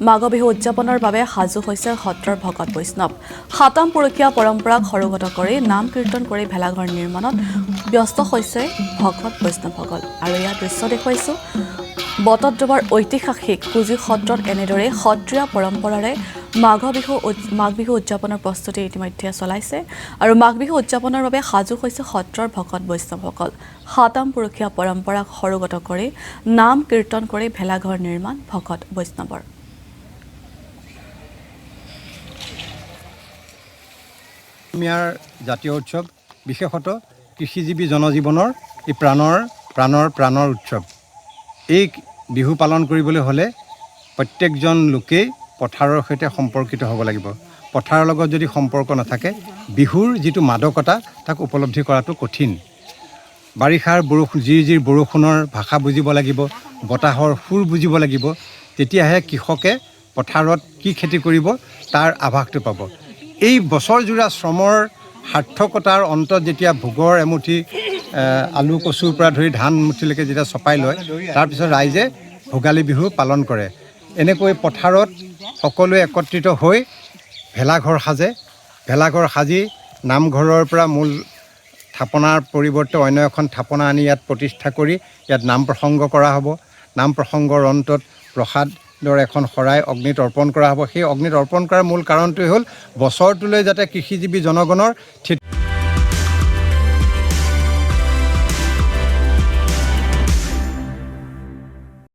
মাঘ বিহু উদযাপনৰ বাবে সাজু হৈছে সত্ৰৰ ভকত বৈষ্ণৱ। সাতাম পুৰুষীয়া পৰম্পৰাক সৰুগত কৰি নাম কীৰ্তন কৰি ভেলাঘৰ নিৰ্মাণত ব্যস্ত হৈছে ভকত বৈষ্ণৱসকল। আৰু ইয়াৰ দৃশ্য দেখুৱাইছো বটদ্ৰৱাৰ ঐতিহাসিক কুজি সত্ৰত এনেদৰে সত্ৰীয়া পৰম্পৰাৰে মাঘ বিহু উদযাপনৰ প্ৰস্তুতি ইতিমধ্যে চলাইছে আৰু মাঘ বিহু উদযাপনৰ বাবে সাজু হৈছে সত্ৰৰ ভকত বৈষ্ণৱসকল। সাতাম পুৰুষীয়া পৰম্পৰাক সৰুগত কৰি নাম কীৰ্তন কৰি ভেলাঘৰ নিৰ্মাণ ভকত বৈষ্ণৱৰ। অসমীয়াৰ জাতীয় উৎসৱ, বিশেষতঃ কৃষিজীৱী জনজীৱনৰ এই প্ৰাণৰ উৎসৱ। এই বিহু পালন কৰিবলৈ হ'লে প্ৰত্যেকজন লোকেই পথাৰৰ সৈতে সম্পৰ্কিত হ'ব লাগিব। পথাৰৰ লগত যদি সম্পৰ্ক নাথাকে, বিহুৰ যিটো মাদকতা তাক উপলব্ধি কৰাটো কঠিন। বাৰিষাৰ যি বৰষুণৰ ভাষা বুজিব লাগিব, বতাহৰ সুৰ বুজিব লাগিব, তেতিয়াহে কৃষকে পথাৰত কি খেতি কৰিব তাৰ আভাসটো পাব। এই বছৰজোৰা শ্ৰমৰ সাৰ্থকতাৰ অন্তত যেতিয়া ভোগৰ এমুঠি আলু কচুৰ পৰা ধৰি ধান মুঠিলৈকে যেতিয়া চপাই লয়, তাৰপিছত ৰাইজে ভোগালী বিহু পালন কৰে। এনেকৈ পথাৰত সকলোৱে একত্ৰিত হৈ ভেলাঘৰ সাজে। ভেলাঘৰ সাজি নামঘৰৰ পৰা মূল থাপনাৰ পৰিৱৰ্তে অন্য এখন থাপনা আনি ইয়াত প্ৰতিষ্ঠা কৰি ইয়াত নাম প্ৰসংগ কৰা হ'ব। নাম প্ৰসংগৰ অন্তত প্ৰসাদৰ এখন শৰাই অগ্নিত অৰ্পণ কৰা হ'ব। সেই অগ্নিত অৰ্পণ কৰাৰ মূল কাৰণটোৱেই হ'ল বছৰটোলৈ যাতে কৃষিজীৱী জনগণৰ